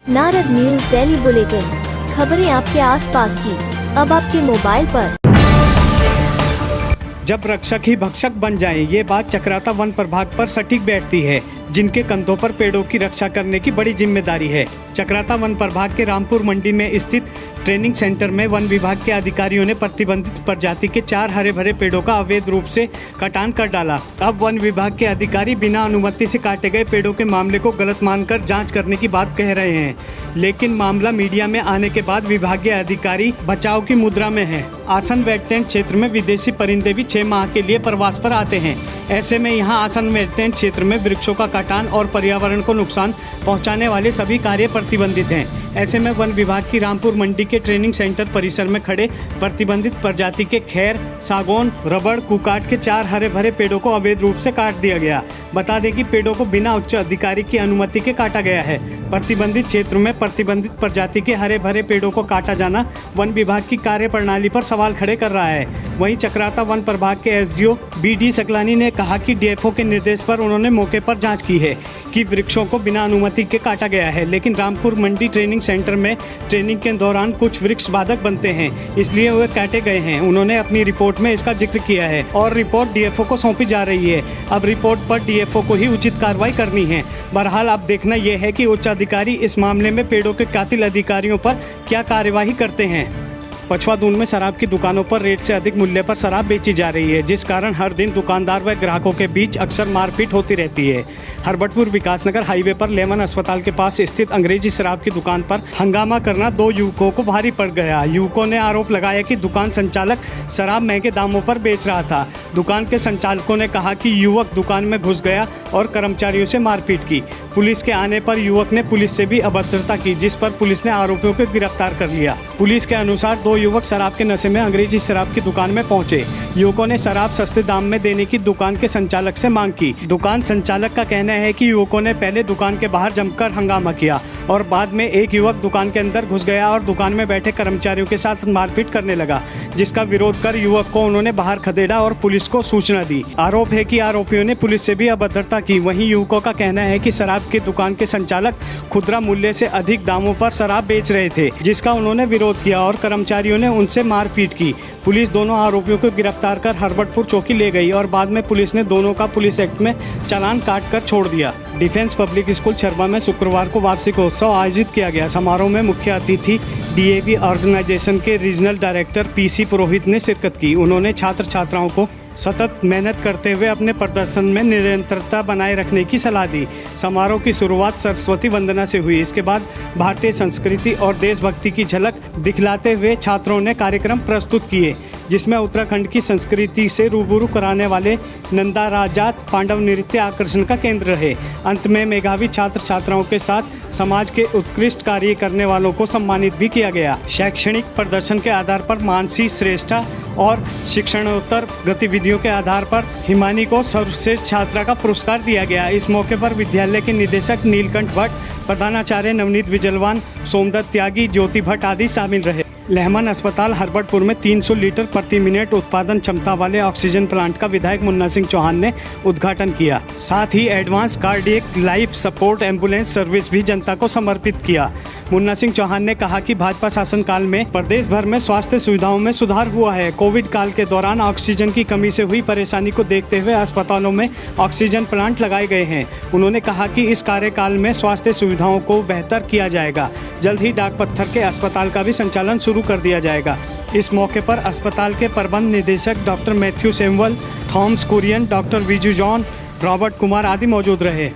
Narad news daily bulletin, खबरें आपके आसपास की, अब आपके मोबाइल पर। जब रक्षक ही भक्षक बन जाएं, ये बात चक्राता वन प्रभाग पर सटीक बैठती है, जिनके कंधों पर पेड़ों की रक्षा करने की बड़ी जिम्मेदारी है। चक्राता वन प्रभाग के रामपुर मंडी में स्थित ट्रेनिंग सेंटर में वन विभाग के अधिकारियों ने प्रतिबंधित प्रजाति के 4 हरे भरे पेड़ों का अवैध रूप से कटान कर डाला। अब वन विभाग के अधिकारी बिना अनुमति से काटे गए पेड़ों के मामले को गलत मानकर जांच करने की बात कह रहे हैं, लेकिन मामला मीडिया में आने के बाद विभागीय अधिकारी बचाव की मुद्रा में हैं। आसन वेटलैंड क्षेत्र में विदेशी परिंदे भी 6 माह के लिए प्रवास पर आते हैं। ऐसे में यहाँ आसन वेटलैंड क्षेत्र में वृक्षों का काटान और पर्यावरण को नुकसान पहुँचाने वाले सभी कार्य प्रतिबंधित हैं। ऐसे में वन विभाग की रामपुर मंडी के ट्रेनिंग सेंटर परिसर में खड़े प्रतिबंधित प्रजाति के खैर, सागौन, रबड़, कुकाट के 4 हरे भरे पेड़ों को अवैध रूप से काट दिया गया। बता दें कि पेड़ों को बिना उच्च अधिकारी की अनुमति के काटा गया है। प्रतिबंधित क्षेत्र में प्रतिबंधित प्रजाति के हरे भरे पेड़ों को काटा जाना वन विभाग की कार्यप्रणाली पर सवाल खड़े कर रहा है। वहीं चक्राता वन प्रभाग के एसडीओ बी.डी. सकलानी ने कहा कि डीएफओ के निर्देश पर उन्होंने मौके पर जांच की है कि वृक्षों को बिना अनुमति के काटा गया है, लेकिन रामपुर मंडी ट्रेनिंग सेंटर में ट्रेनिंग के दौरान कुछ वृक्ष बाधक बनते हैं, इसलिए वे काटे गए हैं। उन्होंने अपनी रिपोर्ट में इसका जिक्र किया है और रिपोर्ट डीएफओ को सौंपी जा रही है। अब रिपोर्ट पर डीएफओ को ही उचित कार्रवाई करनी है। बहरहाल अब देखना यह है कि उच्च अधिकारी इस मामले में पेड़ों के कातिल अधिकारियों पर क्या कार्यवाही करते हैं। पछवादून में शराब की दुकानों पर रेट से अधिक मूल्य पर शराब बेची जा रही है, जिस कारण हर दिन दुकानदार व ग्राहकों के बीच अक्सर मारपीट होती रहती है। हरबटपुर विकासनगर हाईवे पर लेमन अस्पताल के पास स्थित अंग्रेजी शराब की दुकान पर हंगामा करना 2 युवकों को भारी पड़ गया। युवकों ने आरोप लगाया कि दुकान संचालक शराब महंगे दामों पर बेच रहा था। दुकान के संचालकों ने कहा कि युवक दुकान में घुस गया और कर्मचारियों से मारपीट की। पुलिस के आने पर युवक ने पुलिस से भी अभद्रता की, जिस पर पुलिस ने आरोपियों को गिरफ्तार कर लिया। पुलिस के अनुसार 2 युवक शराब के नशे में अंग्रेजी शराब की दुकान में पहुंचे। युवकों ने शराब सस्ते दाम में देने की दुकान के संचालक से मांग की। दुकान संचालक का कहना है कि युवकों ने पहले दुकान के बाहर जमकर हंगामा किया और बाद में एक युवक दुकान के अंदर घुस गया और दुकान में बैठे कर्मचारियों के साथ मारपीट करने लगा, जिसका विरोध कर युवक को उन्होंने बाहर खदेड़ा और पुलिस को सूचना दी। आरोप है कि आरोपियों ने पुलिस से भी अभद्रता की। वहीं युवकों का कहना है कि शराब की दुकान के संचालक खुदरा मूल्य से अधिक दामों पर शराब बेच रहे थे, जिसका उन्होंने विरोध किया और कर्मचारियों ने उनसे मारपीट की। पुलिस दोनों आरोपियों को गिरफ्तार कर हरबटपुर चौकी ले गई और बाद में पुलिस ने दोनों का पुलिस एक्ट में चालान काट कर छोड़ दिया। डिफेंस पब्लिक स्कूल छरबा में शुक्रवार को वार्षिकोत्सव आयोजित किया गया। समारोह में मुख्य अतिथि डीएवी ऑर्गेनाइजेशन के रीजनल डायरेक्टर पीसी पुरोहित ने शिरकत की। उन्होंने छात्र छात्राओं को सतत मेहनत करते हुए अपने प्रदर्शन में निरंतरता बनाए रखने की सलाह दी। समारोह की शुरुआत सरस्वती वंदना से हुई। इसके बाद भारतीय संस्कृति और देशभक्ति की झलक दिखलाते हुए छात्रों ने कार्यक्रम प्रस्तुत किए, जिसमें उत्तराखंड की संस्कृति से रूबरू कराने वाले नंदा राजात पांडव नृत्य आकर्षण का केंद्र रहे। अंत में मेधावी छात्र छात्राओं के साथ समाज के उत्कृष्ट कार्य करने वालों को सम्मानित भी किया गया। शैक्षणिक प्रदर्शन के आधार पर मानसी श्रेष्ठा और शिक्षणोत्तर गतिविधियों के आधार पर हिमानी को सर्वश्रेष्ठ छात्रा का पुरस्कार दिया गया। इस मौके पर विद्यालय के निदेशक नीलकंठ भट्ट, प्रधानाचार्य नवनीत विजलवान, सोमदत्त त्यागी, ज्योति भट्ट आदि शामिल रहे। लेमन अस्पताल हरबटपुर में 300 लीटर प्रति मिनट उत्पादन क्षमता वाले ऑक्सीजन प्लांट का विधायक मुन्ना सिंह चौहान ने उद्घाटन किया। साथ ही advance cardiac life support ambulance service भी जनता को समर्पित किया। मुन्ना सिंह चौहान ने कहा कि भाजपा शासनकाल में प्रदेश भर में स्वास्थ्य सुविधाओं में सुधार हुआ है। कोविड काल के दौरान ऑक्सीजन की कमी से हुई परेशानी को देखते हुए अस्पतालों में ऑक्सीजन प्लांट लगाए गए हैं। उन्होंने कहा कि इस कार्यकाल में स्वास्थ्य सुविधाओं को बेहतर किया जाएगा। जल्द ही डाक पत्थर के अस्पताल का भी संचालन शुरू कर दिया जाएगा। इस मौके पर अस्पताल के प्रबंध निदेशक doctor Matthew Semwal, Thomas Kurian, doctor Viju John, Robert Kumar आदि मौजूद रहे।